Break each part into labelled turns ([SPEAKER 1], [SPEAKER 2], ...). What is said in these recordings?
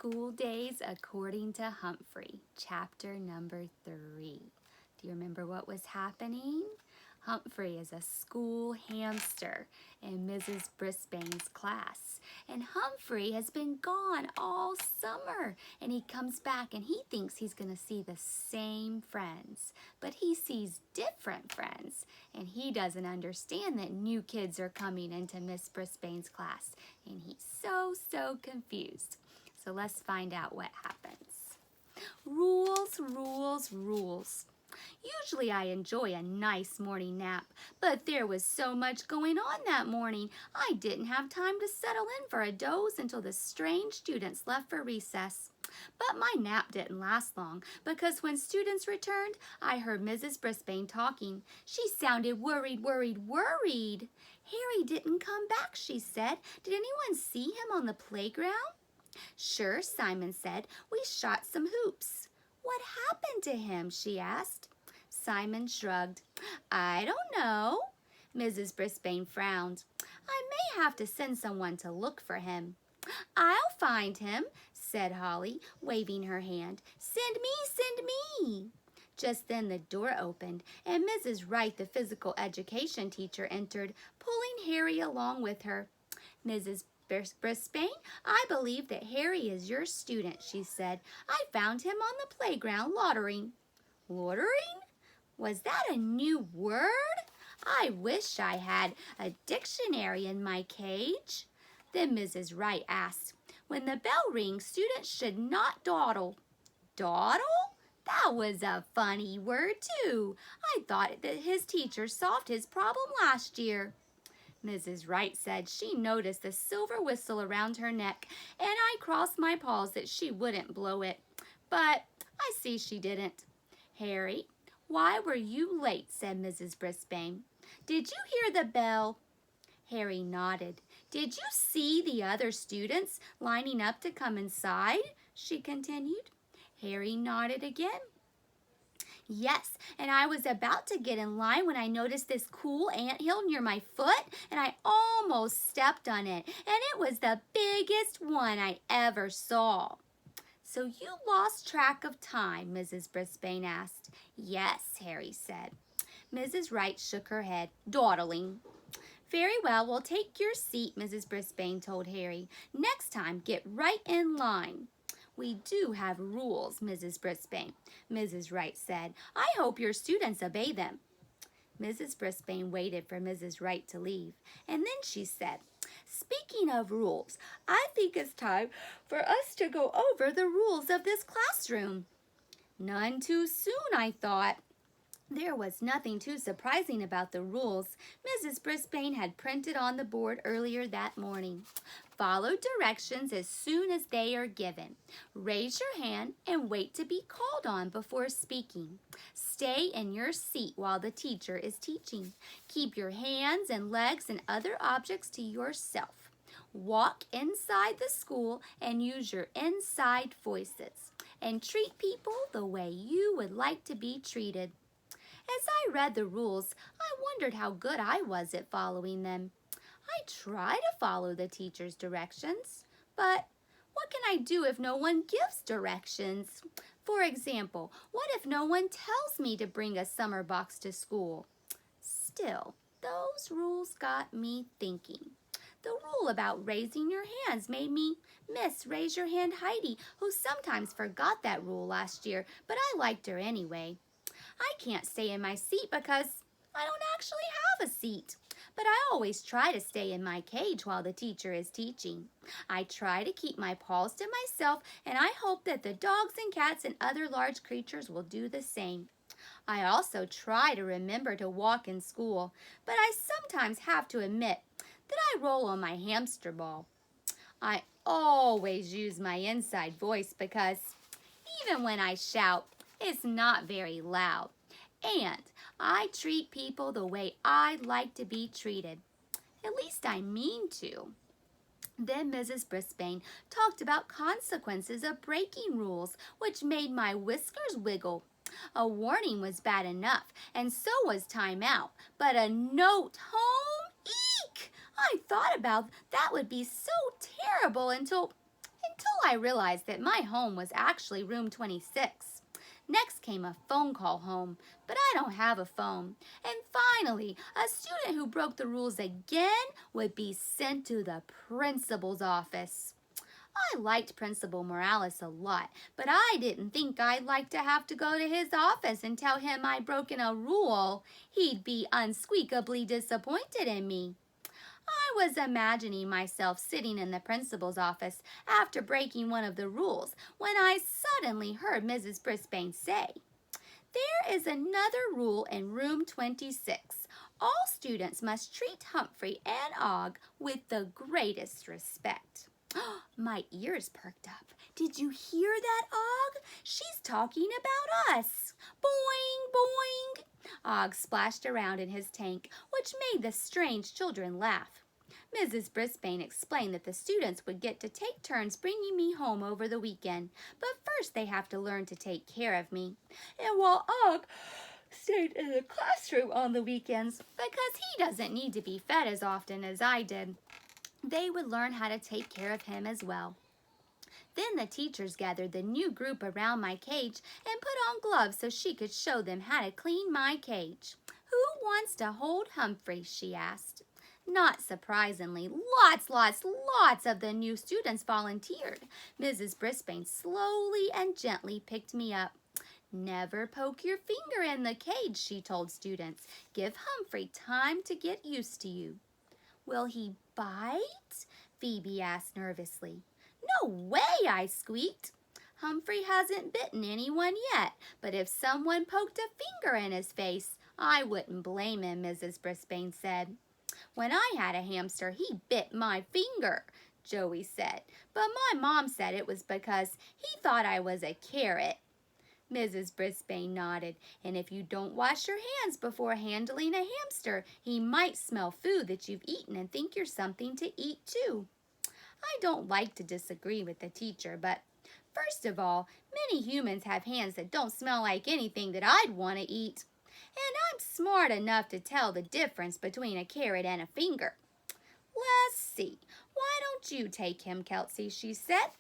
[SPEAKER 1] School Days According to Humphrey, chapter number 3. Do you remember what was happening? Humphrey is a school hamster in Mrs. Brisbane's class. And Humphrey has been gone all summer. And he comes back and he thinks he's going to see the same friends. But he sees different friends. And he doesn't understand that new kids are coming into Miss Brisbane's class. And he's so confused. So let's find out what happens. Rules, rules, rules. Usually I enjoy a nice morning nap, but there was so much going on that morning, I didn't have time to settle in for a doze until the strange students left for recess. But my nap didn't last long, because when students returned, I heard Mrs. Brisbane talking. She sounded worried. Harry didn't come back, she said. Did anyone see him on the playground? Sure, Simon said. We shot some hoops. What happened to him? She asked. Simon shrugged. I don't know. Mrs. Brisbane frowned. I may have to send someone to look for him. I'll find him, said Holly, waving her hand. Send me. Just then the door opened, and Mrs. Wright, the physical education teacher, entered, pulling Harry along with her. Mrs. Brisbane, I believe that Harry is your student, she said. I found him on the playground loitering. Loitering? Was that a new word? I wish I had a dictionary in my cage. Then Mrs. Wright asked, when the bell rings, students should not dawdle. Dawdle? That was a funny word, too. I thought that his teacher solved his problem last year. Mrs. Wright said she noticed the silver whistle around her neck, and I crossed my paws that she wouldn't blow it. But I see she didn't. Harry, why were you late? Said Mrs. Brisbane. Did you hear the bell? Harry nodded. Did you see the other students lining up to come inside? She continued. Harry nodded again. Yes, and I was about to get in line when I noticed this cool anthill near my foot, and I almost stepped on it, and it was the biggest one I ever saw. So you lost track of time, Mrs. Brisbane asked. Yes, Harry said. Mrs. Wright shook her head, dawdling. Very well, we'll take your seat, Mrs. Brisbane told Harry. Next time, get right in line. We do have rules, Mrs. Brisbane, Mrs. Wright said. I hope your students obey them. Mrs. Brisbane waited for Mrs. Wright to leave, and then she said, speaking of rules, I think it's time for us to go over the rules of this classroom. None too soon, I thought. There was nothing too surprising about the rules Mrs. Brisbane had printed on the board earlier that morning. Follow directions as soon as they are given. Raise your hand and wait to be called on before speaking. Stay in your seat while the teacher is teaching. Keep your hands and legs and other objects to yourself. Walk inside the school and use your inside voices. And treat people the way you would like to be treated. As I read the rules, I wondered how good I was at following them. I try to follow the teacher's directions, but what can I do if no one gives directions? For example, what if no one tells me to bring a summer box to school? Still, those rules got me thinking. The rule about raising your hands made me miss Raise Your Hand Heidi, who sometimes forgot that rule last year, but I liked her anyway. I can't stay in my seat because I don't actually have a seat. But I always try to stay in my cage while the teacher is teaching. I try to keep my paws to myself, and I hope that the dogs and cats and other large creatures will do the same. I also try to remember to walk in school, but I sometimes have to admit that I roll on my hamster ball. I always use my inside voice because even when I shout, it's not very loud. And I treat people the way I'd like to be treated. At least I mean to. Then Mrs. Brisbane talked about consequences of breaking rules, which made my whiskers wiggle. A warning was bad enough, and so was time out. But a note home? Eek! I thought about that would be so terrible until I realized that my home was actually room 26. Next came a phone call home, but I don't have a phone. And finally, a student who broke the rules again would be sent to the principal's office. I liked Principal Morales a lot, but I didn't think I'd like to have to go to his office and tell him I'd broken a rule. He'd be unsqueakably disappointed in me. I was imagining myself sitting in the principal's office after breaking one of the rules when I suddenly heard Mrs. Brisbane say, "There is another rule in room 26. All students must treat Humphrey and Og with the greatest respect." My ears perked up. "Did you hear that, Og? She's talking about us." Boing, boing. Og splashed around in his tank, which made the strange children laugh. Mrs. Brisbane explained that the students would get to take turns bringing me home over the weekend, but first they have to learn to take care of me. And while Og stayed in the classroom on the weekends, because he doesn't need to be fed as often as I did, they would learn how to take care of him as well. Then the teachers gathered the new group around my cage and put on gloves so she could show them how to clean my cage. "Who wants to hold Humphrey?" she asked. Not surprisingly, lots of the new students volunteered. Mrs. Brisbane slowly and gently picked me up. "Never poke your finger in the cage," she told students. "Give Humphrey time to get used to you." "Will he bite?" Phoebe asked nervously. "No way," I squeaked. "Humphrey hasn't bitten anyone yet, but if someone poked a finger in his face, I wouldn't blame him," Mrs. Brisbane said. "When I had a hamster, he bit my finger," Joey said, "but my mom said it was because he thought I was a carrot." Mrs. Brisbane nodded. "And if you don't wash your hands before handling a hamster, he might smell food that you've eaten and think you're something to eat too." I don't like to disagree with the teacher, but first of all, many humans have hands that don't smell like anything that I'd want to eat. And I'm smart enough to tell the difference between a carrot and a finger. "Let's see. Why don't you take him, Kelsey?" she said.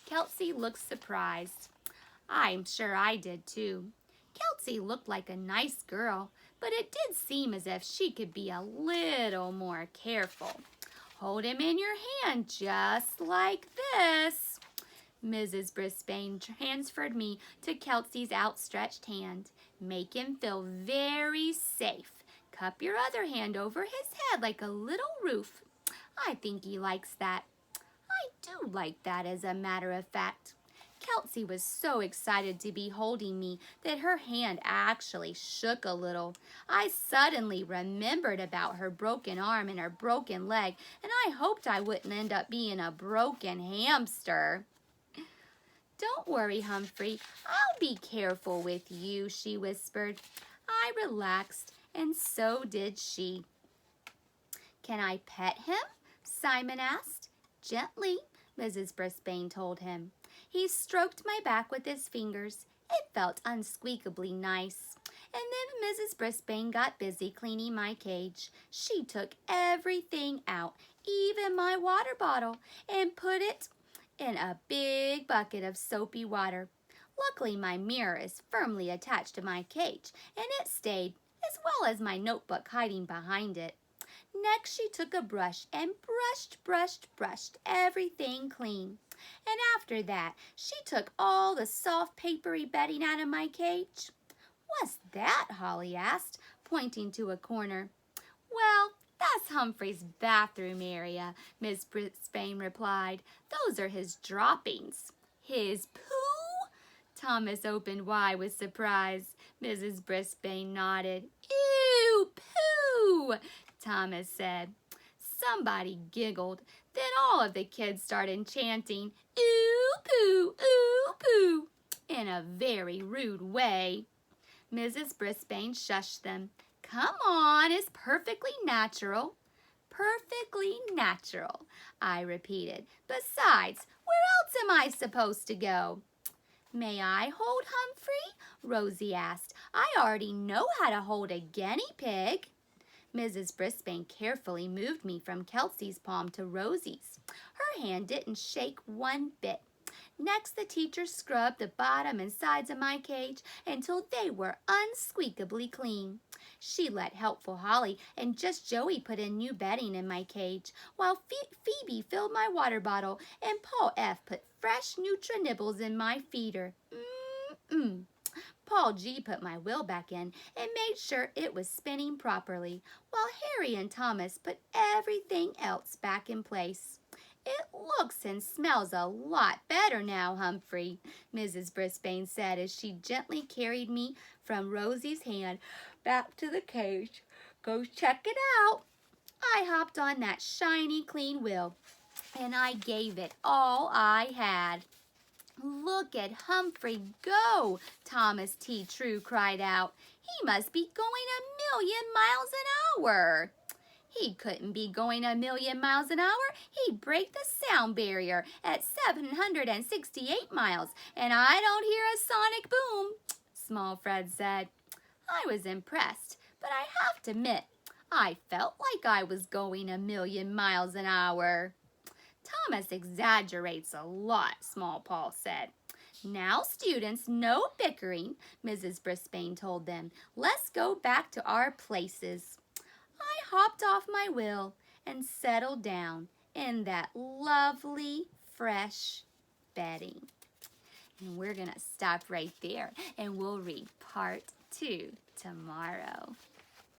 [SPEAKER 1] Kelsey looked surprised. I'm sure I did too. Kelsey looked like a nice girl, but it did seem as if she could be a little more careful. "Hold him in your hand just like this." Mrs. Brisbane transferred me to Kelsey's outstretched hand. "Make him feel very safe. Cup your other hand over his head like a little roof." I think he likes that. I do like that, as a matter of fact. Kelsey was so excited to be holding me that her hand actually shook a little. I suddenly remembered about her broken arm and her broken leg, and I hoped I wouldn't end up being a broken hamster. "Don't worry, Humphrey. I'll be careful with you," she whispered. I relaxed, and so did she. "Can I pet him?" Simon asked. "Gently," Mrs. Brisbane told him. He stroked my back with his fingers. It felt unsqueakably nice. And then Mrs. Brisbane got busy cleaning my cage. She took everything out, even my water bottle, and put it in a big bucket of soapy water. Luckily, my mirror is firmly attached to my cage, and it stayed, as well as my notebook hiding behind it. Next, she took a brush and brushed everything clean. And after that, she took all the soft, papery bedding out of my cage. "What's that?" Holly asked, pointing to a corner. "Well, that's Humphrey's bathroom area," Miss Brisbane replied. "Those are his droppings." "His poo?" Thomas opened wide with surprise. Mrs. Brisbane nodded. "Ew, poo!" Thomas said. Somebody giggled. Then all of the kids started chanting, "Ooh, poo, ooh, poo," in a very rude way. Mrs. Brisbane shushed them. "Come on, it's perfectly natural." "Perfectly natural," I repeated. "Besides, where else am I supposed to go?" "May I hold Humphrey?" Rosie asked. "I already know how to hold a guinea pig." Mrs. Brisbane carefully moved me from Kelsey's palm to Rosie's. Her hand didn't shake one bit. Next, the teacher scrubbed the bottom and sides of my cage until they were unsqueakably clean. She let helpful Holly and just Joey put in new bedding in my cage, while Phoebe filled my water bottle and Paul F. put fresh Nutri-Nibbles in my feeder. Mmm. Paul G. put my wheel back in and made sure it was spinning properly, while Harry and Thomas put everything else back in place. It looks and smells a lot better now, Humphrey, Mrs. Brisbane said as she gently carried me from Rosie's hand back to the cage. Go check it out. I hopped on that shiny, clean wheel, and I gave it all I had. Look at Humphrey go, Thomas T. True cried out. He must be going 1,000,000 miles an hour. He couldn't be going 1,000,000 miles an hour. He'd break the sound barrier at 768 miles, and I don't hear a sonic boom, Small Fred said. I was impressed, but I have to admit, I felt like I was going 1,000,000 miles an hour. Thomas exaggerates a lot, Small Paul said. Now, students, no bickering, Mrs. Brisbane told them. Let's go back to our places. I hopped off my wheel and settled down in that lovely, fresh bedding. And we're going to stop right there, and we'll read part 2 tomorrow.